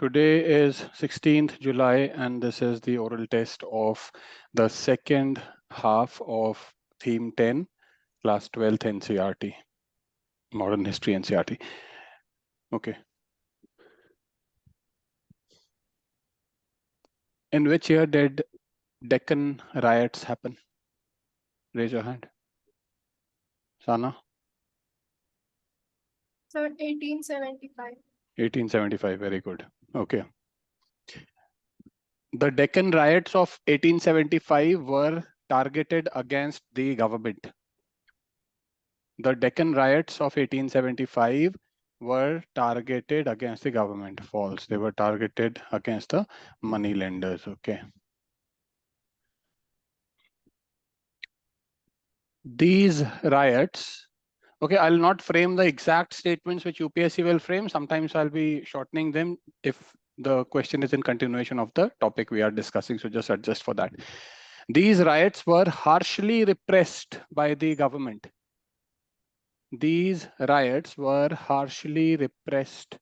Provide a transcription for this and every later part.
Today is 16th July, and this is the oral test of the second half of Theme 10, Class 12th NCERT, Modern History NCERT. Okay. In which year did Deccan riots happen? Raise your hand. Sana? Sir, 1875. 1875, very good. Okay. The Deccan riots of 1875 were targeted against the government. The Deccan riots of 1875 were targeted against the government. False. They were targeted against the money lenders. Okay. These riots, okay, I'll not frame the exact statements which UPSC will frame. Sometimes I'll be shortening them if the question is in continuation of the topic we are discussing. So just adjust for that. These riots were harshly repressed by the government. These riots were harshly repressed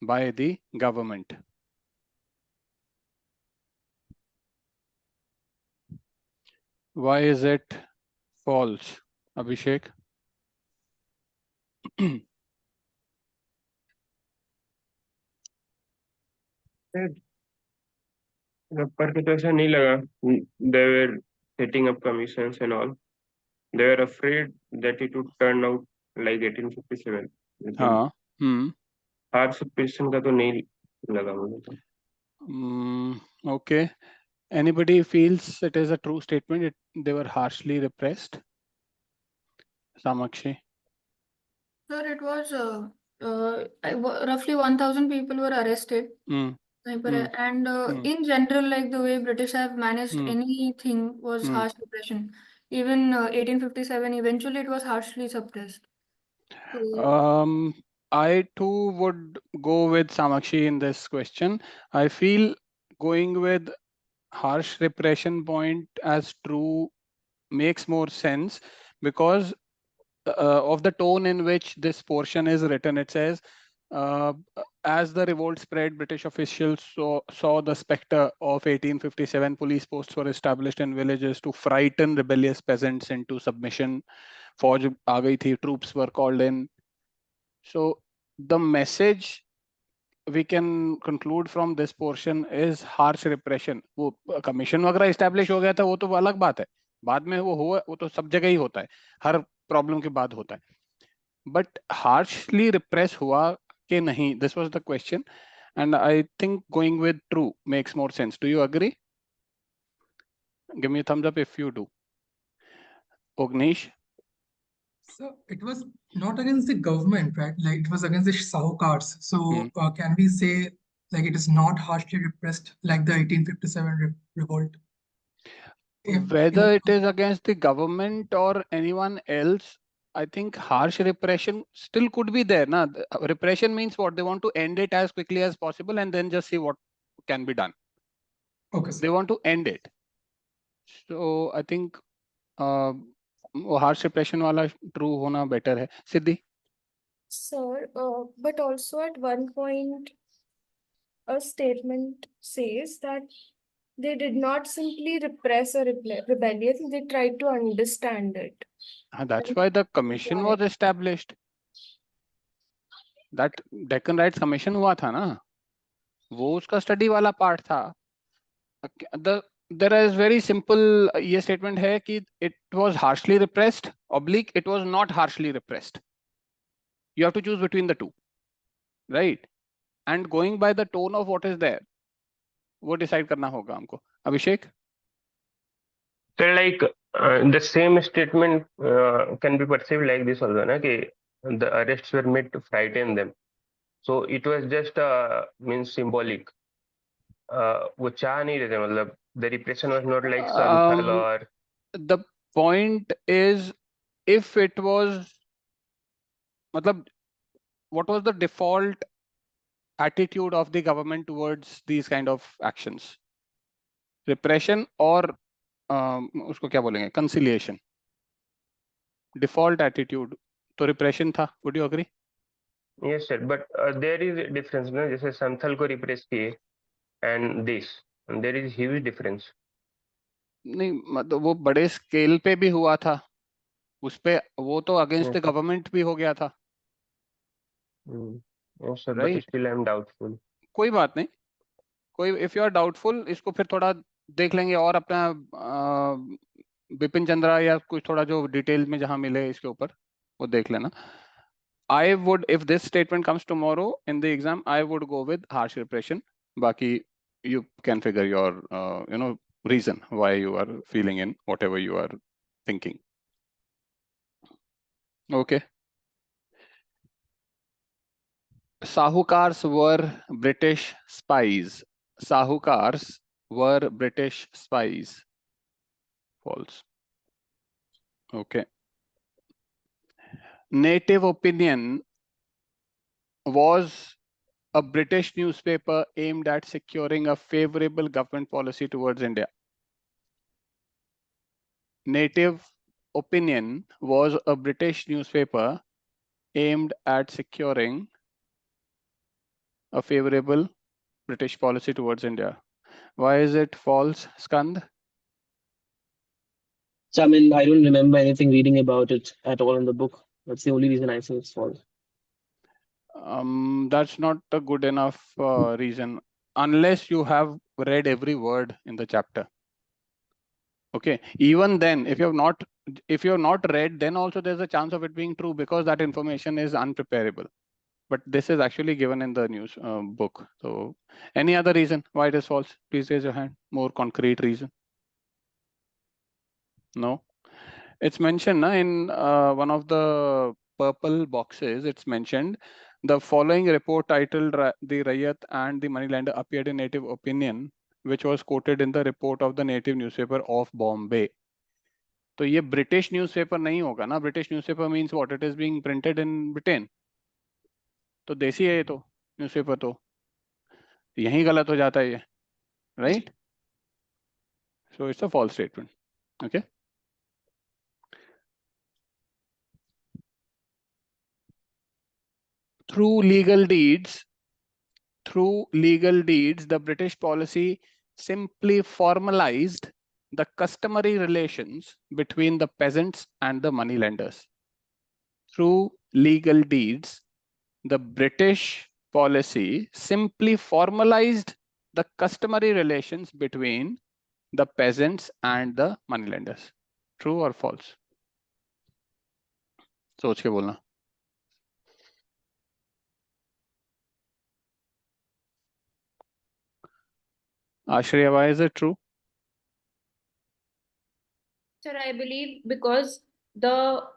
by the government. Why is it false, Abhishek? पर को तो ऐसा नहीं लगा. They were setting up commissions and all. They were afraid that it would turn out like 1857. हाँ. Harsh suppression का तो नहीं लगा मुझे तो. Okay. Anybody feels it is a true statement? They were harshly repressed. Samakshi. Sir, it was roughly 1,000 people were arrested. And in general, like the way British have managed anything was harsh repression. Even 1857, eventually it was harshly suppressed. So, I too would go with Samakshi in this question. I feel going with harsh repression point as true makes more sense because of the tone in which this portion is written. It says, as the revolt spread, British officials saw the specter of 1857. Police posts were established in villages to frighten rebellious peasants into submission. Fauj aa gayi thi, troops were called in. So the message we can conclude from this portion is harsh repression. वो commission वगैरह establish हो गया था, वो तो अलग बात है. बाद में वो हुआ, वो तो सब जगह ही होता है, हर प्रॉब्लम के बाद होता है. बट harshly repress हुआ कि नहीं, this was the question, and I think going with true makes more sense. Do you agree? Give me a thumbs up if you do. Ognish? So it was not against the government, right? Like it was against the Sahukars. So can we say like it is not harshly repressed like the 1857 revolt? Whether it is against the government or anyone else, I think harsh repression still could be there. Na? Repression means what? They want to end it as quickly as possible and then just see what can be done. Okay. They want to end it. So I think harsh repression wala true hona better hai. Siddhi? sir, but also at one point, a statement says that they did not simply repress a rebellion, they tried to understand it. That's why the commission was established. That Deccan Rights Commission हुआ था ना, वो उसका study वाला part था. There is very simple ये statement है कि it was harshly repressed oblique it was not harshly repressed. You have to choose between the two, right? And going by the tone of what is there, वो decide करना होगा हमको. Abhishek? So like the same statement can be perceived like this also, na, कि the arrests were made to frighten them. So it was just means symbolic. वो चाह नहीं रहे थे, मतलब the repression was not like Santhal or. The point is, if it was, मतलब, what was the default attitude of the government towards these kind of actions? Repression or उसको क्या बोलेंगे, conciliation? Default attitude तो repression था. Would you agree? Yes, sir. But there is a difference, no? जैसे संथल को repress किए and this, and there is huge difference. नहीं मतलब वो बड़े स्केल पे भी हुआ था, उस पे वो तो अगेंस्ट द गवर्नमेंट भी हो गया था. Yes, sir. But Right. still I am doubtful. कोई बात नहीं, कोई इफ यू आर डाउटफुल इसको फिर थोड़ा देख लेंगे और अपना बिपिन चंद्रा या कुछ थोड़ा जो डिटेल में जहां मिले इसके ऊपर वो देख लेना. I would, if this statement comes tomorrow in the exam, I would go with harsh repression. Baki, you can figure your, reason why you are feeling in whatever you are thinking. Okay. Sahukars were British spies. Sahukars were British spies. False. Okay. Native Opinion was a British newspaper aimed at securing a favorable government policy towards India. Native Opinion was a British newspaper aimed at securing a favorable British policy towards India. Why is it false, Skand? So, I mean, I don't remember anything reading about it at all in the book. That's the only reason I say it's false. That's not a good enough reason, unless you have read every word in the chapter. Okay, even then, if you have not read, then also there's a chance of it being true because that information is unpreparable. But this is actually given in the news book. So any other reason why it is false? Please raise your hand. More concrete reason. No. It's mentioned in one of the purple boxes. It's mentioned the following report titled "The Rayat and the Moneylender" appeared in Native Opinion, which was quoted in the report of the native newspaper of Bombay. तो ये British newspaper नहीं होगा ना. British newspaper means what, it is being printed in Britain. तो देसी है ये तो न्यूज़पेपर, तो यहीं गलत हो जाता है ये, right? So it's a false statement. Okay. Through legal deeds, the British policy simply formalized the customary relations between the peasants and the moneylenders. Through legal deeds, the British policy simply formalized the customary relations between the peasants and the moneylenders. True or false? सोच के बोलना. Ashriya, why is it true? Sir, I believe because the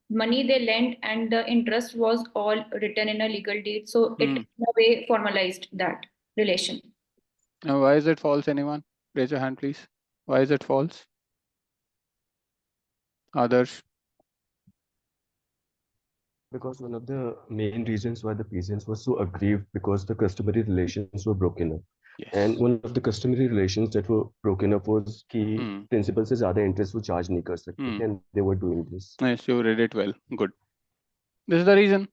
money they lent and the interest was all written in a legal deed, so it in a way formalized that relation. Now, why is it false? Anyone? Raise your hand, please. Why is it false? Others? Because one of the main reasons why the peasants were so aggrieved because the customary relations were broken up. Yes. And one of the customary relations that were broken up was कि principal से ज़्यादा interest वो charge नहीं कर सकते थे, and they were doing this. Yes, you read it well. Good. This is the reason.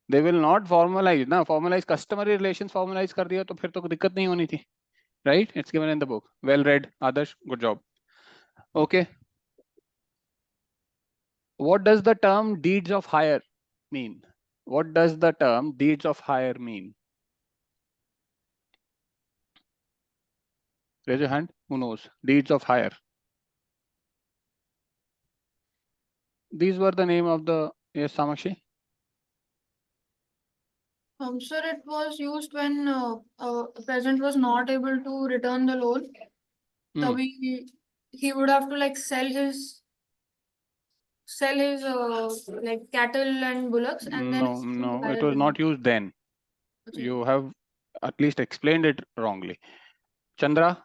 They will not formalize. ना formalize customary relations formalize कर दिया तो फिर तो दिक्कत नहीं होनी थी, right? It's given in the book. Well read, Adarsh. Good job. Okay. What does the term deeds of hire mean? What does the term deeds of hire mean? Raise your hand. Who knows? Deeds of hire. These were the name of the, yes, Samakshi? Sir, it was used when a peasant was not able to return the loan. So he would have to like sell his like cattle and bullocks, and then No, it was not used then. Okay. You have at least explained it wrongly. Chandra?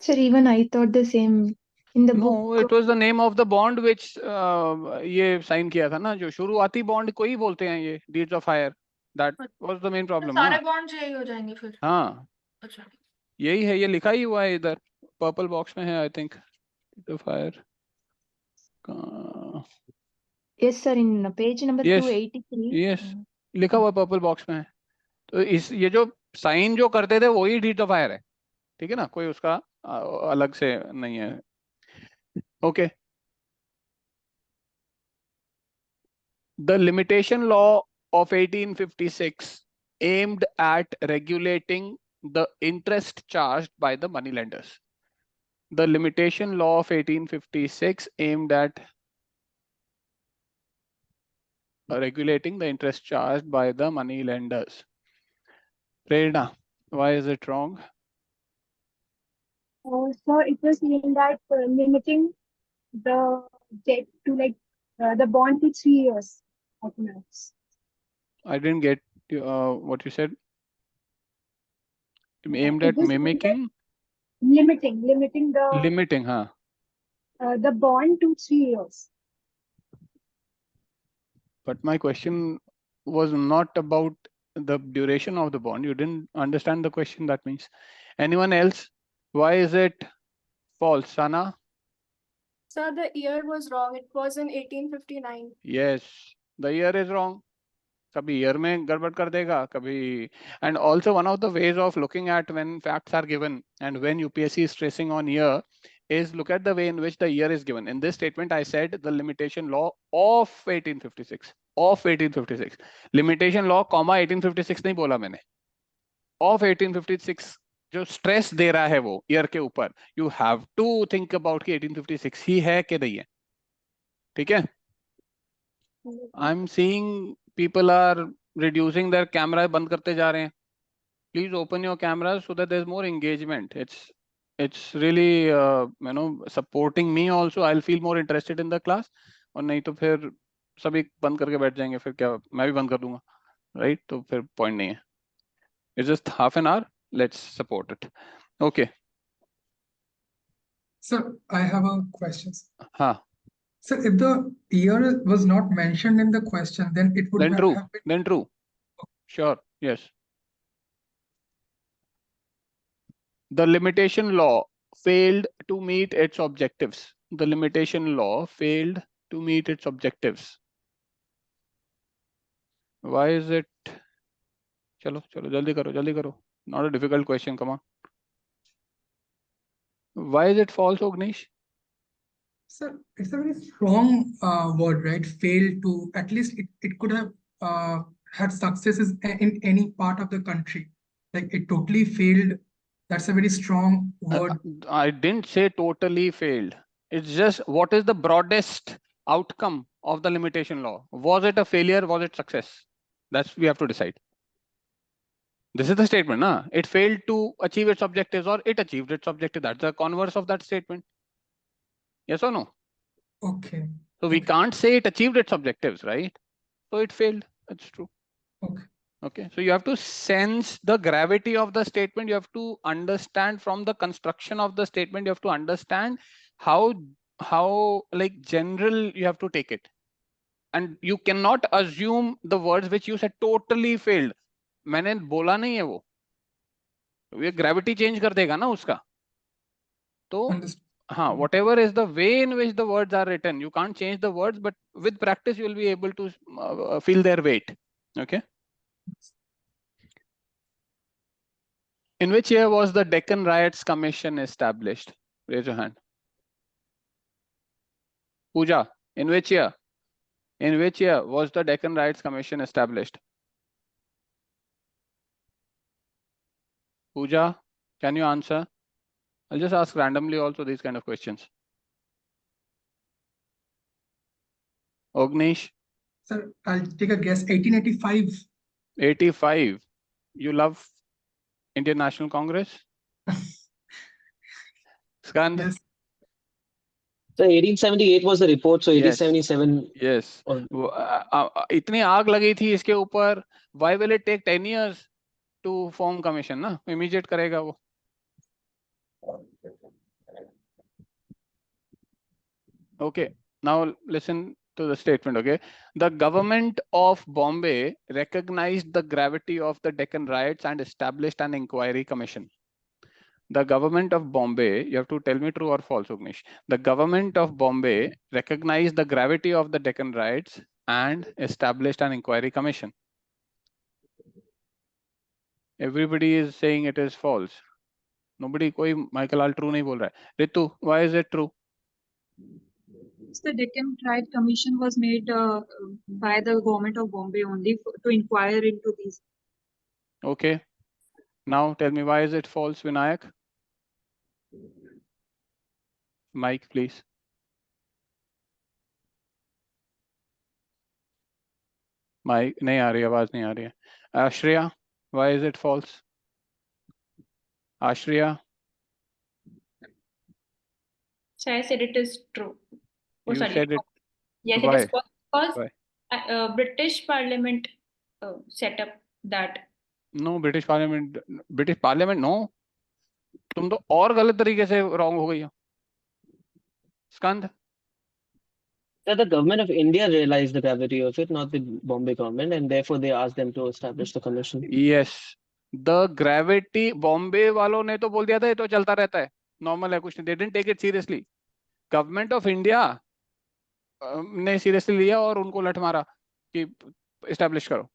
Sir, even I thought the same. In the book. No, it was the name of the bond which ये sign किया था ना, जो शुरुआती bond को ही बोलते हैं ये deeds of hire. That was the main problem. सारे bonds यही हो जाएंगे फिर. हाँ. अच्छा. यही है, ये लिखा ही हुआ है इधर purple box में है, I think. Deeds of hire. Yes, sir. In page number Yes. 283. Yes. लिखा हुआ पर्पल बॉक्स में है। तो इस ये जो साइन जो करते थे वही हीट ऑफ फायर है, ठीक है ना, कोई उसका अलग से नहीं है। Okay, the limitation law of 1856 aimed at regulating the interest charged by the money lenders. The limitation law of 1856 aimed at regulating the interest charged by the money lenders. Prerna, why is it wrong? So it was aimed at limiting the debt to the bond to 3 years at max. I didn't get what you said. Aimed at mimicking? Limiting the Limiting, huh? The bond to 3 years. But my question was not about the duration of the bond. You didn't understand the question, that means. Anyone else? Why is it false, Sana? Sir, the year was wrong. It was in 1859. Yes, the year is wrong. कभी year में गड़बड़ कर देगा, कभी. And also one of the ways of looking at when facts are given and when UPSC is stressing on year is look at the way in which the year is given. In this statement, I said the limitation law of 1856. Of 1856. Limitation law, comma 1856 नहीं बोला मैंने. Of 1856 जो stress दे रहा है वो year के ऊपर. You have to think about कि 1856 ही है कि नहीं है. ठीक है? I'm seeing people are reducing their camera, बंद करते जा रहे हैं. Please open your cameras so that there's more engagement. It's really supporting me also. I'll feel more interested in the class. और नहीं तो फिर सभी बंद करके बैठ जाएंगे, फिर क्या मैं भी बंद कर दूंगा, right? तो फिर point नहीं है. It's just half an hour. Let's support it. Okay. Sir, I have a question. हाँ. So if the year was not mentioned in the question, then it would Then have true. been. Then true. Sure. Yes. The limitation law failed to meet its objectives. The limitation law failed to meet its objectives. Why is it? चलो चलो जल्दी करो. Not a difficult question. Come on. Why is it false, Ognish? Sir, it's a very strong word, right? Failed to, at least it could have had successes in any part of the country. Like it totally failed. That's a very strong word. I didn't say totally failed. It's just what is the broadest outcome of the limitation law? Was it a failure? Was it success? That's we have to decide. This is the statement, na? It failed to achieve its objectives or it achieved its objective. That's the converse of that statement. Yes or no? Okay. So we can't say it achieved its objectives, right? So it failed. That's true. Okay. Okay. So you have to sense the gravity of the statement. You have to understand from the construction of the statement. You have to understand how like general you have to take it. And you cannot assume the words which you said totally failed. मैंने बोला नहीं है वो. ये gravity change कर देगा ना उसका. तो हाँ, whatever is the way in which the words are written, you can't change the words, but with practice you will be able to feel their weight. Okay. In which year was the Deccan Riots Commission established? Raise your hand. Pooja, in which year? In which year was the Deccan Riots Commission established? Pooja, can you answer? I'll just ask randomly also these kind of questions. Ognish? Sir, I'll take a guess. 1885. 85. You love Indian National Congress? Skand? Yes. So 1878 was the report, so 1877. Yes. इतनी आग लगी थी इसके ऊपर. Why will it take 10 years to form commission? ना immediate करेगा वो. Okay. Now listen to the statement. Okay. The government of Bombay recognized the gravity of the Deccan riots and established an inquiry commission. The government of Bombay, you have to tell me true or false, Ugnish. The government of Bombay recognized the gravity of the Deccan riots and established an inquiry commission. Everybody is saying it is false. Nobody, koi Michael Al true nahi bol raha hai. Ritu, why is it true? The Deccan Riot Commission was made by the government of Bombay only to inquire into these. Okay. Now tell me, why is it false, Vinayak? Mike, please. Mike, nahi aa rahi, आवाज nahi aa rahi hai. Ashriya, why is it false? Ashriya? So I said it is true. Oh, You sorry. said it. Yes, Why? it is false because Why? British Parliament set up that. No, British Parliament, no. तुम तो और गलत तरीके से wrong हो गई हो. Skand? That the government of India realized the gravity of it, not the Bombay government, and therefore they asked them to establish the commission. Yes. The gravity, Bombay वालों ने तो बोल दिया था ये तो चलता रहता है, normal है कुछ नहीं. They didn't take it seriously. Government of India ने seriously लिया और उनको लठ मारा कि establish करो.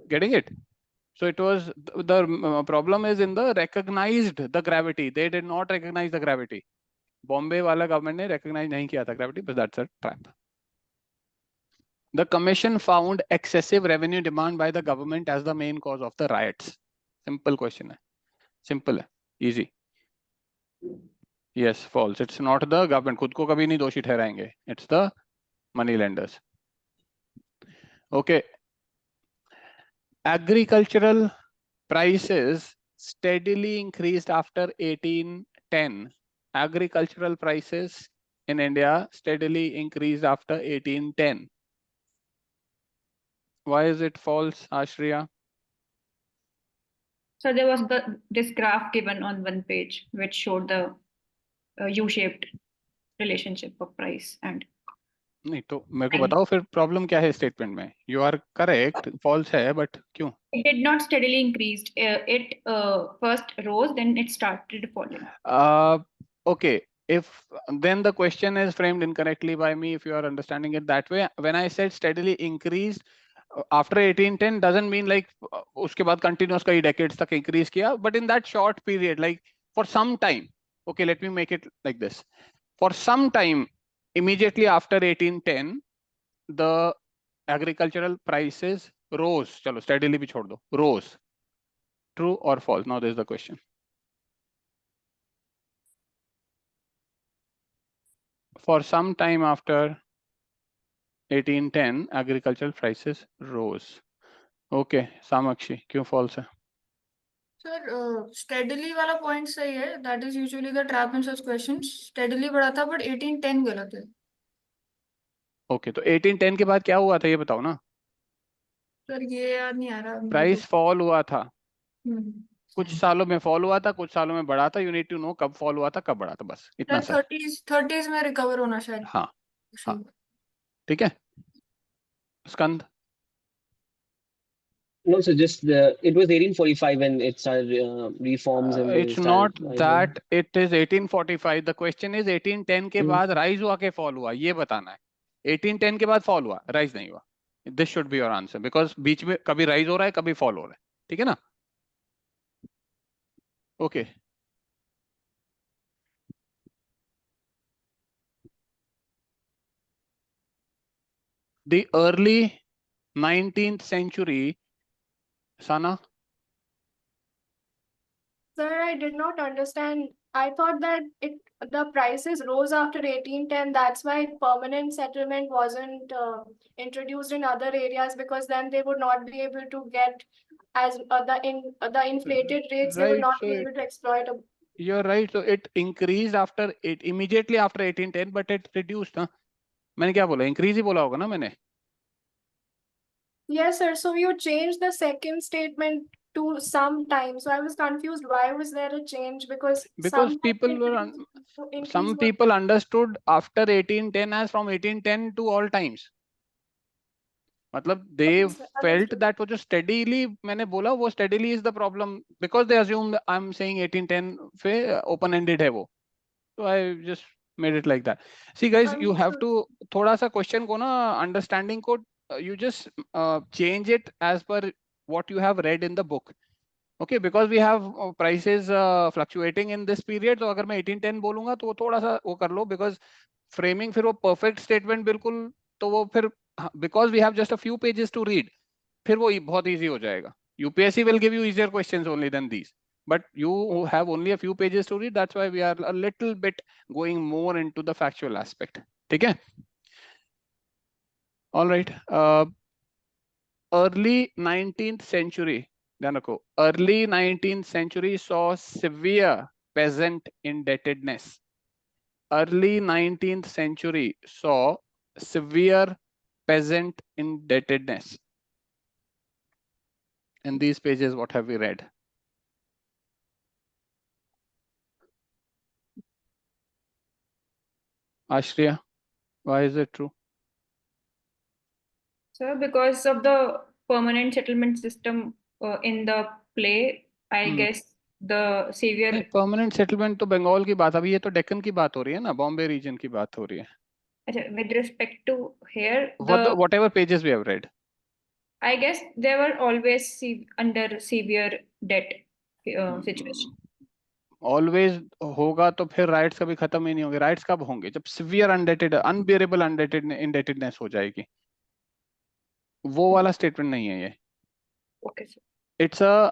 Getting it? So it was the problem is in the recognized the gravity. They did not recognize the gravity. Bombay वाला government ने recognize नहीं किया था gravity, but that's a trap. The commission found excessive revenue demand by the government as the main cause of the riots. Simple question hai. Simple hai. Easy. Yes, false. It's not the government. खुद को कभी नहीं दोषी ठहराएंगे. It's the money lenders. Okay. Agricultural prices steadily increased after 1810. Agricultural prices in India steadily increased after 1810. Why is it false, Ashriya? So there was this graph given on one page which showed the U-shaped relationship of price and. नहीं तो मेरे को बताओ फिर problem क्या है statement में. You are correct, false है, बट क्यों? It did not steadily increased. It first rose, then it started falling. Okay. If then the question is framed incorrectly by me, if you are understanding it that way. When I said steadily increased after 1810 doesn't mean like उसके बाद continuous कई decades तक increase किया, but in that short period, like for some time. Okay, let me make it like this. For some time, immediately after 1810, the agricultural prices rose. चलो steadily भी छोड़ दो. Rose. True or false? Now this is the question. For some time after 1810, agricultural prices rose. Okay, Samakshi, क्यों false है? Sir, steadily वाला point सही है. That is usually the trap in such questions. Steadily बढ़ा था, but 1810 गलत है. Okay, तो 1810 के बाद क्या हुआ था ये बताओ ना. Sir, ये याद नहीं आ रहा. Price fall हुआ था. कुछ सालों में fall हुआ था, कुछ सालों में बढ़ा था. You need to know कब fall हुआ था, कब बढ़ा था, बस इतना सा. 30s में recover होना शायद. हाँ, हाँ. ठीक है. स्कंद. No, so just it was 1845 when it started reforms and it's not that it is 1845. The question is 1810 के बाद rise हुआ के fall हुआ, ये बताना है. 1810 के बाद fall हुआ, rise नहीं हुआ. This should be your answer because बीच में कभी rise हो रहा है, कभी fall हो रहा है. ठीक है ना? Okay. The early 19th century. Sana? Sir, I did not understand. I thought that the prices rose after 1810. That's why permanent settlement wasn't introduced in other areas, because then they would not be able to get as the inflated rates. Right, they would not be able to exploit. You're right. So it increased after it immediately after 1810, but it reduced. Huh? मैंने क्या बोला? Increase ही बोला होगा ना मैंने. Yes, sir. So you changed the second statement to some time. So I was confused. Why was there a change? Because people were some people understood after 1810 as from 1810 to all times. मतलब they felt that वो जो steadily मैंने बोला वो steadily is the problem because they assumed I'm saying 1810 पे open ended है वो, so I just made it like that. See guys, you have to थोड़ा सा question को ना understanding को you just change it as per what you have read in the book. Okay, because we have prices fluctuating in this period, तो अगर मैं 1810 बोलूंगा तो वो थोड़ा सा वो कर लो, because framing फिर वो perfect statement बिल्कुल, तो वो फिर because we have just a few pages to read, फिर वो बहुत easy हो जाएगा. UPSC will give you easier questions only than these, but you have only a few pages to read. That's why we are a little bit going more into the factual aspect. ठीक है? All right. Early 19th century. Early 19th century saw severe peasant indebtedness. Early 19th century saw severe peasant indebtedness. In these pages, what have we read? Ashriya, why is it true? Sir, because of the permanent settlement system in the play, I guess the severe permanent settlement तो बंगाल की बात, अभी ये तो डेक्कन की बात हो रही है ना, बॉम्बे रीजन की बात हो रही है. with respect to here, whatever pages we have read, I guess they were always under severe debt situation. Always होगा तो फिर राइट्स कभी खत्म ही नहीं होंगे. राइट्स कब होंगे? जब सिवियर अनबियरेबल इंडेटेडनेस हो जाएगी. वो वाला स्टेटमेंट नहीं है ये. Okay, sir. It's a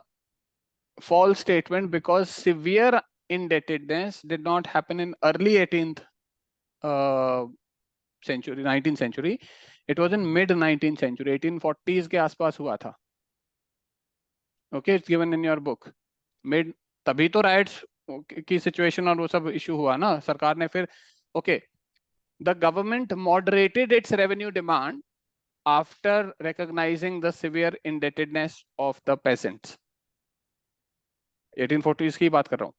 false statement because severe indebtedness did not happen in early 18th century, 19th century. It was in mid 19th century, 1840s के आसपास हुआ था. Okay, it's given in your book. Mid, तभी तो rights की situation और वो सब इशू हुआ ना. सरकार ने फिर okay, the government moderated its revenue demand after recognizing the severe indebtedness of the peasants. 1840s की बात कर रहा हूँ.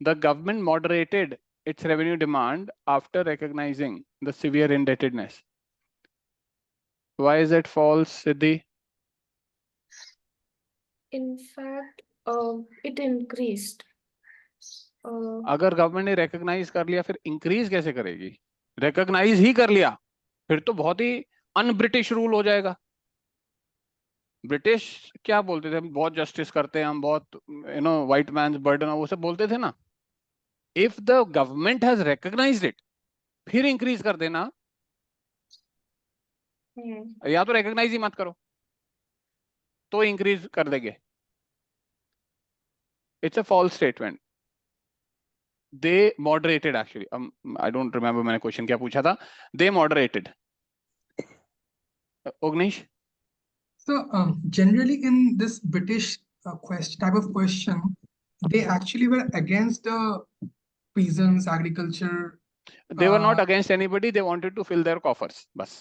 The government moderated its revenue demand after recognizing the severe indebtedness. Why is it false, Siddhi? In fact, it increased. अगर government ने recognise कर लिया फिर इंक्रीज कैसे करेगी? रिकॉग्नाइज ही कर लिया फिर तो बहुत ही अनब्रिटिश रूल हो जाएगा. ब्रिटिश क्या बोलते थे? हम बहुत जस्टिस करते हैं, हम बहुत व्हाइट मैन्स बर्डन, वो सब बोलते थे ना. If the government has recognised it फिर इंक्रीज कर देना, या तो रिकॉग्नाइज ही मत करो तो इंक्रीज कर देंगे. It's a false statement. They moderated actually. I don't remember मैंने क्वेश्चन क्या पूछा था. They moderated. Ognish? So generally in this British type of question, they actually were against the peasants, agriculture. They were not against anybody. They wanted to fill their coffers. बस.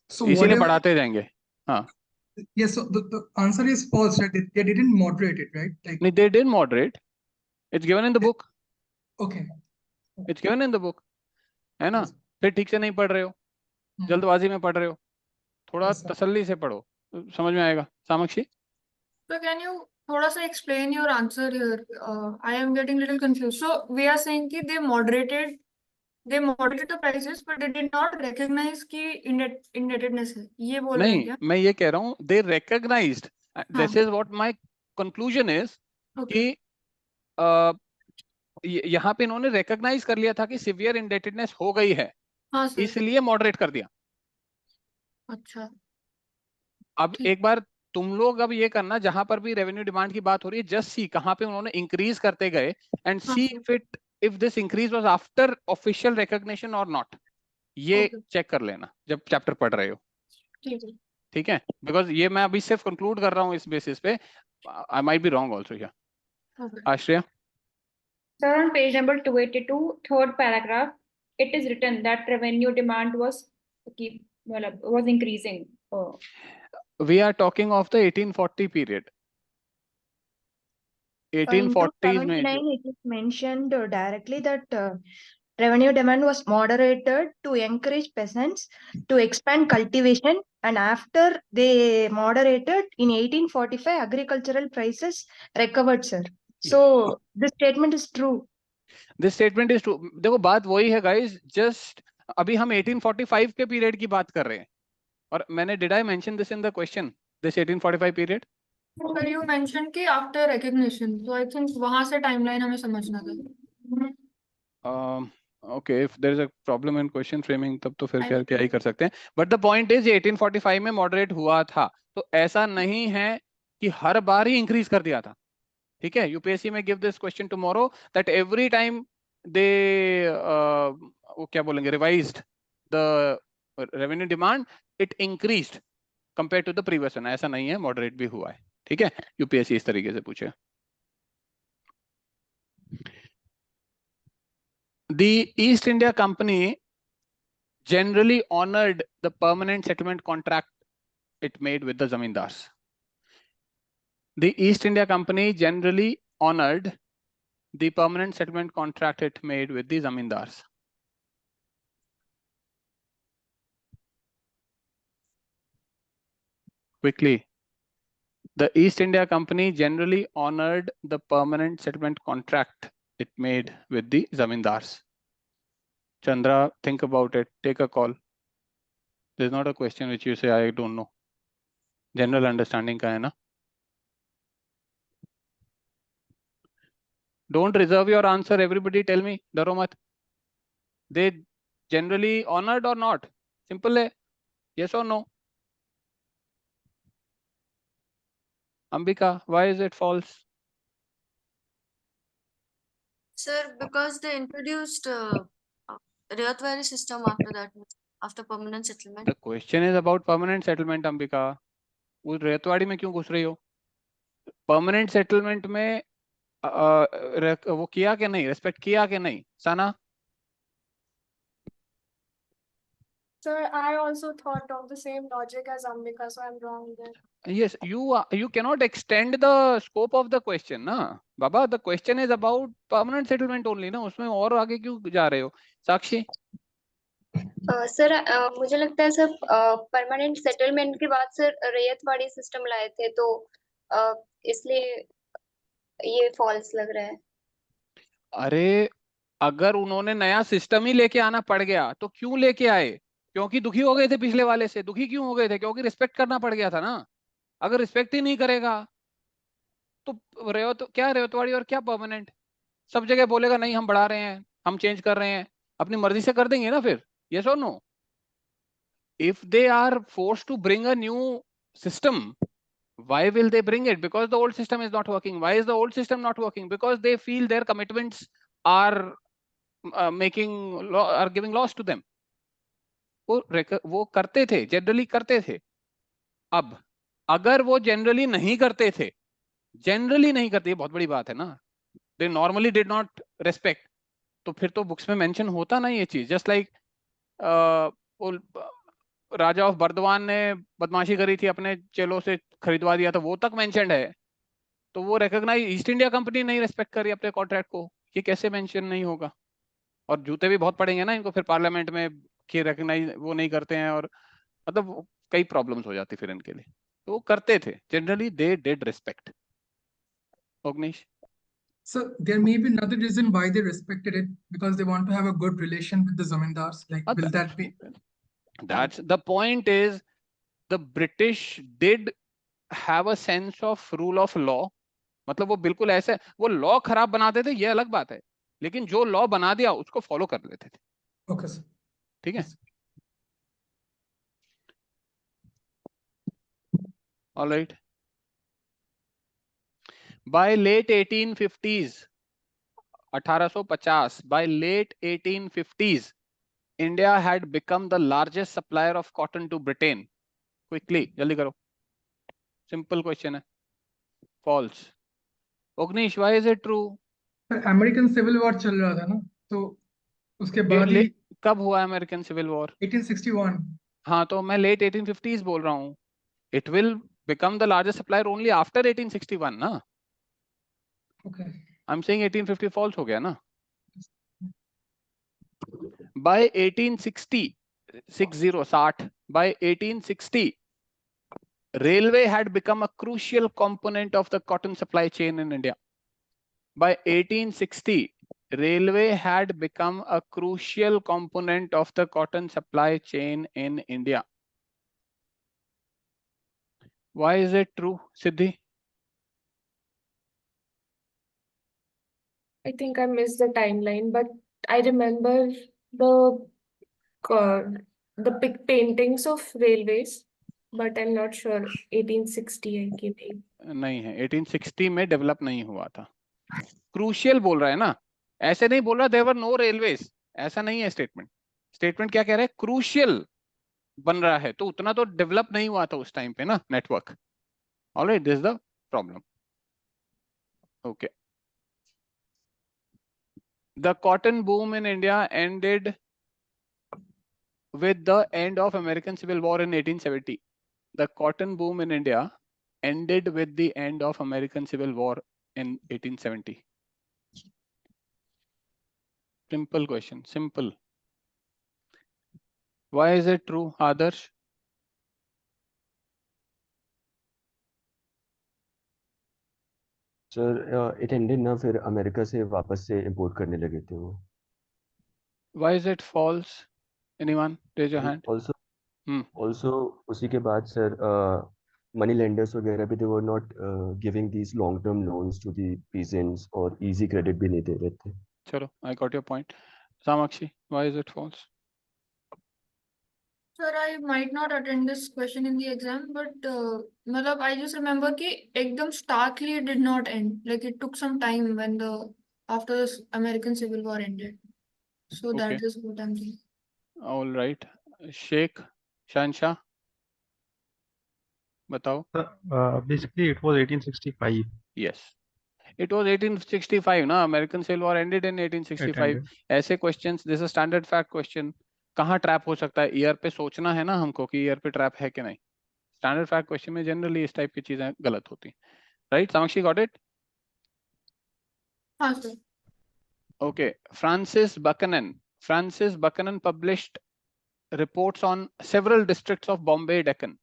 So इसीलिए बढ़ाते जाएंगे. हाँ. Yes. So the answer is false, right? They didn't moderate it, right? Like. They did moderate. It's given in the book. Okay. It's given in the book. है ना? फिर ठीक से नहीं पढ़ रहे हो, जल्दबाजी में पढ़ रहे हो, थोड़ा तसल्ली से पढ़ो, समझ में आएगा. सामक्षी? So can you थोड़ा सा explain your answer here? I am getting little confused. So we are saying कि they moderated the prices, but they did not recognize कि indebtedness है. ये बोल रहे हैं क्या? नहीं, मैं ये कह रहा हूँ they recognized. This is what my conclusion is. कि यहाँ पे इन्होंने रिकॉग्नाइज कर लिया था कि सिवियर इंडेटेडनेस हो गई है, इसलिए मॉडरेट कर दिया. अच्छा. अब एक बार तुम लोग अब ये करना, जहां पर भी रेवेन्यू डिमांड की बात हो रही है, जस्ट सी कहां पे उन्होंने इंक्रीज करते गए and see if this increase was after official recognition और नॉट. ये चेक कर लेना जब चैप्टर पढ़ रहे हो. ठीक है? बिकॉज ये मैं अभी सिर्फ कंक्लूड कर रहा हूँ इस बेसिस पे. I might be wrong also here. Ashraya? Sir, on page number 282, third paragraph, it is written that revenue demand was increasing. We are talking of the 1840 period. 1840s in 279 it is mentioned directly that revenue demand was moderated to encourage peasants to expand cultivation, and after they moderated in 1845, agricultural prices recovered, sir. So this statement is true. This statement is true. देखो बात वही है guys, just अभी हम 1845 के period की बात कर रहे हैं, और मैंने did I mention this in the question, this 1845 period? Sir, you mentioned कि after recognition, so I think वहां से timeline हमें समझना था. Okay, if there is a problem in question framing, तब तो फिर क्या ही कर सकते हैं. But the point is 1845 में moderate हुआ था, तो ऐसा नहीं है कि हर बार ही increase कर दिया था. ठीक है, यूपीएससी में give this question tomorrow that every time they वो क्या बोलेंगे, revised the revenue demand, it increased compared to the previous one. ऐसा नहीं है, moderate भी हुआ है. ठीक है, यूपीएससी इस तरीके से पूछे. The East India Company generally honored the permanent settlement contract it made with the zamindars. The East India Company generally honored the permanent settlement contract it made with the zamindars. Quickly, the East India Company generally honored the permanent settlement contract it made with the zamindars. Chandra, think about it. Take a call. There's not a question which you say, I don't know. General understanding का है ना? Don't reserve your answer. Everybody tell me. डरो मत. They generally honored or not? Simple है. Yes or no? Ambika, why is it false? Sir, because they introduced Rayatwari system after that, after permanent settlement. The question is about permanent settlement, Ambika. उस रेतवाड़ी में क्यों घुस रही हो? Permanent settlement में वो किया कि नहीं, respect किया कि नहीं? Sana? Sir, I also thought of the same logic as Ambika, so I'm wrong there. Yes, you cannot extend the scope of the question, ना बाबा. The question is about permanent settlement only, ना उसमें और आगे क्यों जा रहे हो? साक्षी? Sir मुझे लगता है सर परमानेंट सेटलमेंट के बाद सर रैयतवाड़ी सिस्टम लाए थे, तो इसलिए ये फॉल्स लग रहा है. अरे अगर उन्होंने नया सिस्टम ही लेके आना पड़ गया तो क्यों लेके आए? क्योंकि दुखी हो गए थे पिछले वाले से. दुखी क्यों हो गए थे? क्योंकि रिस्पेक्ट करना पड़ गया था ना. अगर रिस्पेक्ट ही नहीं करेगा तो क्या रेवतवाड़ी और क्या परमानेंट? सब जगह बोलेगा नहीं हम बढ़ा रहे हैं, हम चेंज कर रहे हैं, अपनी मर्जी से कर देंगे ना फिर. यस और no? If they are forced to bring a new system, why will they bring it? Because the old system is not working. Why is the old system not working? Because they feel their commitments are giving loss to them. वो करते थे, generally करते थे. अब अगर वो generally नहीं करते थे, जनरली नहीं करते, बहुत बड़ी बात है ना. they normally did not respect, तो फिर तो बुक्स में मेंशन होता ना ये चीज. Just like Raja of Burdwan ने बदमाशी करी थी, अपने चेलों से खरीदवा दिया, तो वो तक मेंशन्ड है. तो वो रिकॉग्नाइज ईस्ट इंडिया कंपनी नहीं रेस्पेक्ट करी अपने कॉन्ट्रैक्ट को, ये कैसे मेंशन नहीं होगा? और जूते भी बहुत पड़ेंगे ना इनको फिर पार्लियामेंट में कि रिकॉग्नाइज वो नहीं करते हैं, और मतलब कई प्रॉब्लम्स हो जाती फिर इनके लिए. तो वो करते थे, generally they did respect. Ognish? So there may be another reason why they respected it, because they want to have a good relation with the zamindars. Like, will that be? That's the point. Is the British did have a sense of rule of law. मतलब वो बिल्कुल ऐसे वो law खराब बनाते थे, ये अलग बात है, लेकिन जो लॉ बना दिया उसको फॉलो कर लेते थे. Okay, sir. ठीक है. All right. By late 1850s, 1850, by late 1850s, India had become the largest supplier of cotton to Britain. Quickly, जल्दी करो. Simple question है. False. Ognish, why is it true? American civil war चल रहा था ना, तो उसके बाद ही. कब हुआ अमेरिकन सिविल वॉर? 1861. हाँ, तो मैं late 1850s बोल रहा हूँ. It will become the largest supplier only after 1861 ना. Okay. I'm saying 1850 false हो गया ना. By 1860, 60, by 1860, railway had become a crucial component of the cotton supply chain in India. By 1860, railway had become a crucial component of the cotton supply chain in India. Why is it true, Siddhi? I think I missed the timeline, but I remember the big paintings of railways, but I'm not sure 1860 है कि नहीं. नहीं है, 1860 में develop नहीं हुआ था. Crucial बोल रहा है ना, ऐसे नहीं बोल रहा देयर वर नो रेलवेज, ऐसा नहीं है स्टेटमेंट. स्टेटमेंट क्या कह रहा है? क्रूशियल बन रहा है, तो उतना तो डेवलप नहीं हुआ था उस टाइम पे ना network. Alright, this is the problem. Okay. The cotton boom in India ended with the end of American Civil War in 1870. The cotton boom in India ended with the end of American Civil War in 1870. Simple question, simple. Why is it true, Adarsh? Sir it ended ना, फिर America से वापस से import करने लगे थे वो. Why is it false? Anyone raise your hand? Also उसी के बाद सर मनी लेंडर्स वगैरह भी, they were not giving these long term loans to the peasants और easy credit भी नहीं दे रहे थे. चलो, I got your point. Samakshi, why is it false? Sir, I might not attend this question in the exam, but I just remember कि एकदम starkly it did not end. Like it took some time when after the American Civil War ended. So Okay. that is what I'm saying. All right. Sheikh, Shansha, बताओ. Basically, it was 1865. Yes. It was 1865 ना, American Civil War ended in 1865. ऐसे questions, this is a standard fact question. कहाँ trap हो सकता है? Year पे सोचना है ना हमको कि ईयर पे ट्रैप है कि नहीं. स्टैंडर्ड फैक्ट क्वेश्चन में जनरली इस टाइप की चीजें गलत होती हैं. Right, Sakshi got it? हाँ sir. Okay. Francis Buchanan published reports on several districts of Bombay Deccan.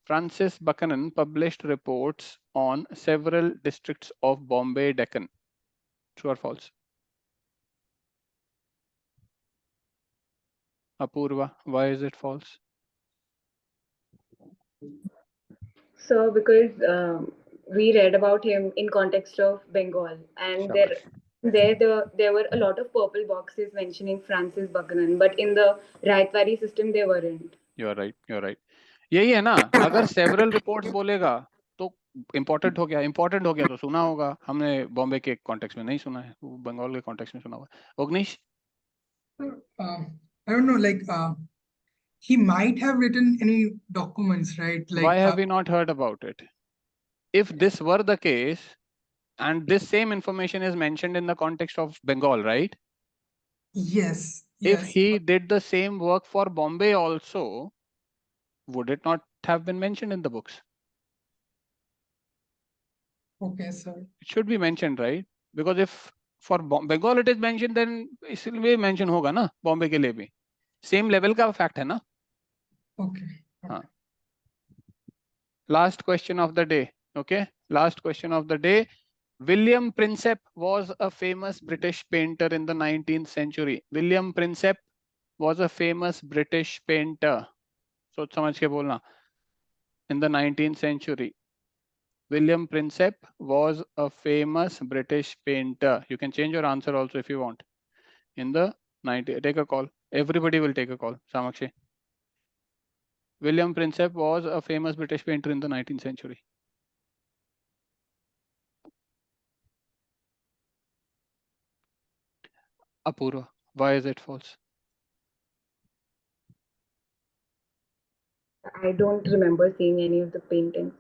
Francis Buchanan published reports on several districts of Bombay Deccan. True or false? Apurva, why is it false? So because we read about him in context of Bengal, and there were a lot of purple boxes mentioning Francis Buchanan, but in the Raitwari system they weren't. You're right. यही है ना, अगर several reports बोलेगा तो important हो गया तो सुना होगा. हमने बॉम्बे के कॉन्टेक्स्ट में नहीं सुना है, बंगाल के कॉन्टेक्स्ट में सुना हुआ. अग्निश? I don't know, like he might have written any documents, right? Like, why have we not heard about it? If this were the case, and this same information is mentioned in the context of Bengal, right? Yes. If he did the same work for Bombay also, would it not have been mentioned in the books? Okay, sir. It should be mentioned, right? Because if for Bengal it is mentioned, then इसलिए mention होगा ना Bombay के लिए भी. Same level का fact है ना? Okay. हाँ. Last question of the day. Okay. Last question of the day. William Prinsep was a famous British painter in the 19th century. William Prinsep was a famous British painter. सोच समझ के बोलना. In the 19th century. William Prinsep was a famous British painter. You can change your answer also if you want. In the 90, take a call. Everybody will take a call. Samakshi. William Prinsep was a famous British painter in the 19th century. Apurva, why is it false? I don't remember seeing any of the paintings.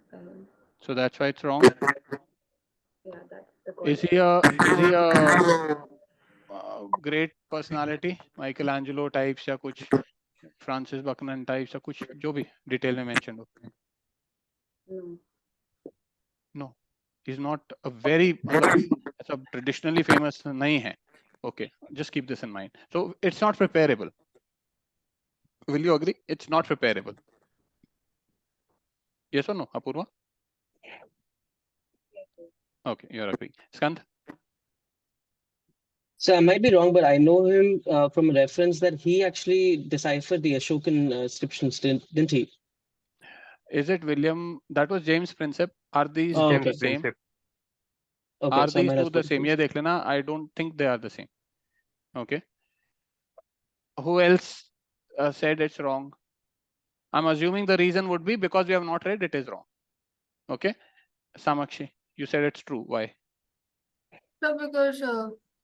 So that's why it's wrong. Yeah, that's the Is he a great personality? Michelangelo types या कुछ Francis Buchanan types या कुछ जो भी detail में mentioned हो? No, he's not a very, मतलब ऐसा traditionally famous नहीं है. Okay, just keep this in mind. So it's not preparable. Will you agree? It's not preparable. Yes or no, Apurva? Okay, you're agreeing. Skand? So I might be wrong, but I know him from a reference that he actually deciphered the Ashokan inscriptions, didn't he? Is it William? That was James Prinsep. Are these Oh, two okay. the same? Okay, Are so I these might two have the got same? confused. ये देख लेना. I don't think they are the same. Okay. Who else said it's wrong? I'm assuming the reason would be because we have not read it is wrong. Okay. Samakshi, you said it's true. Why? So because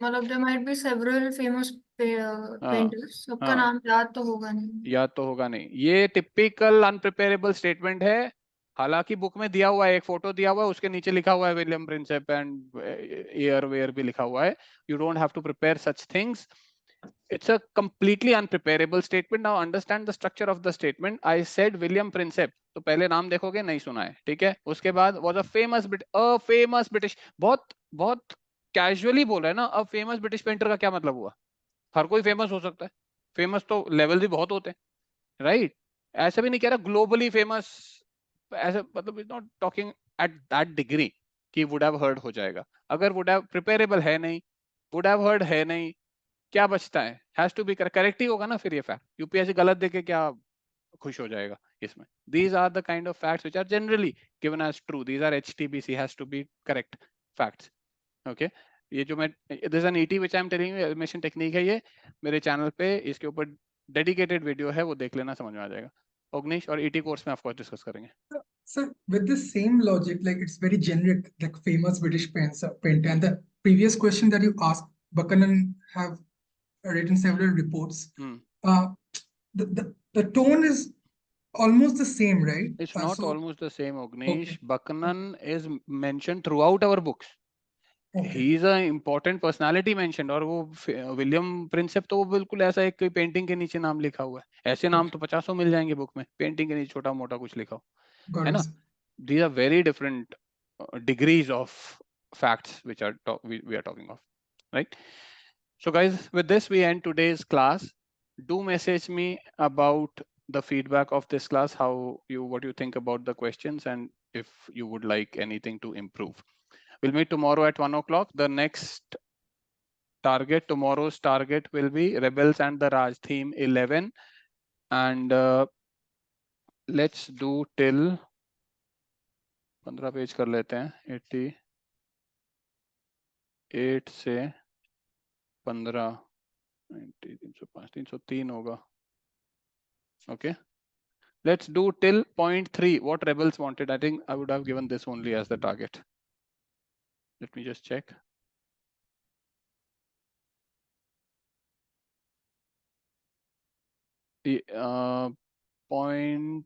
there might be several famous painters. सबका नाम याद तो होगा नहीं. याद तो होगा नहीं. ये टिपिकल अनप्रिपेरेबल स्टेटमेंट है. हालांकि बुक में दिया हुआ है, एक फोटो दिया हुआ है, उसके नीचे लिखा हुआ है William Prinsep and year where भी लिखा हुआ है. You don't have to prepare such things. It's a completely unpreparable statement. Now understand the structure of the statement. I said William Prinsep. तो पहले नाम देखोगे नहीं सुना है, ठीक है. उसके बाद was a famous British. बहुत कैजुअली बोल रहा है ना. अब फेमस ब्रिटिश पेंटर का क्या मतलब हुआ? हर कोई फेमस हो सकता है. फेमस तो लेवल भी बहुत होते हैं, राइट? ऐसा भी नहीं कह रहा ग्लोबली फेमस. ऐसा मतलब is not talking at that degree कि वुड हैव हर्ड हो जाएगा. अगर वुड हैव प्रिपेरेबल है नहीं, वुड हैव हर्ड है नहीं, क्या बचता है? हैज टू बी करेक्ट ही होगा ना फिर ये फैक्ट. यूपीएससी गलत देके क्या खुश हो जाएगा इसमें? These are the kind of facts which are generally given as true. These are HTBC has to be correct facts. Okay. ये जो मैं this is an ET which I am telling you, elimination technique है. ये मेरे channel पे इसके ऊपर dedicated video है, वो देख लेना, समझ में आ जाएगा. अग्निश और ईटी कोर्स में ऑफ कोर्स डिस्कस करेंगे. So with the same logic, like it's very generic, like famous British painter, and the previous question that you asked, Buchanan have written several reports. The tone is almost the same, right? It's not almost the same, Ognish. Okay. Buchanan is mentioned throughout our books. Okay. He is an important personality mentioned. और वो William Prinsep तो वो बिल्कुल ऐसा एक कोई painting के नीचे नाम लिखा हुआ है. ऐसे नाम तो 50 मिल जाएंगे बुक में. पेंटिंग के नीचे छोटा मोटा कुछ लिखा हो, है ना? These are very different degrees of facts which are we are talking of, right? So guys, with this we end today's class. Do message me about the feedback of this class, what you think about the questions, and if you would like anything to improve. We'll meet tomorrow at 1 o'clock. The next target, tomorrow's target will be Rebels and the Raj, theme 11, and let's do till 15 page कर लेते हैं. 88 से 15, 305, 303 होगा. Okay, let's do till point 3 what rebels wanted. I think I would have given this only as the target. Let me just check. Point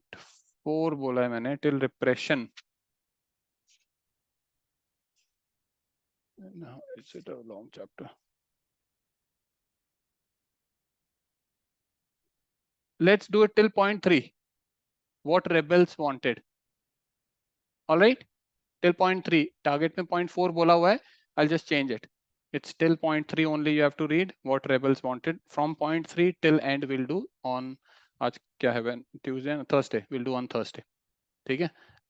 4 बोला है मैंने, till repression. Now is it a long chapter? Let's do it till point 3 what rebels wanted. All right, till point 3. Target में point 4 बोला हुआ है. I'll just change it. It's till point 3 only. You have to read what rebels wanted. From point 3 till end we'll do on, आज क्या है, Tuesday and Thursday. We'll do on Thursday. ठीक है.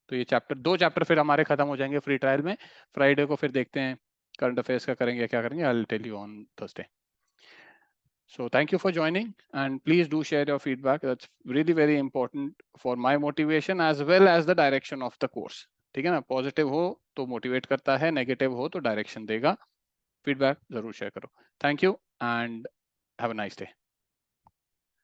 तो ये चैप्टर, 2 चैप्टर फिर हमारे खत्म हो जाएंगे फ्री ट्रायल में. फ्राइडे को फिर देखते हैं करंट अफेयर्स का करेंगे, क्या करेंगे. I'll tell you on Thursday. So thank you for joining, and please do share your feedback. That's really very important for my motivation as well as the direction of the course. ठीक है ना? Positive हो तो motivate करता है, negative हो तो direction देगा. फीडबैक जरूर शेयर करो. Thank you and have a nice day.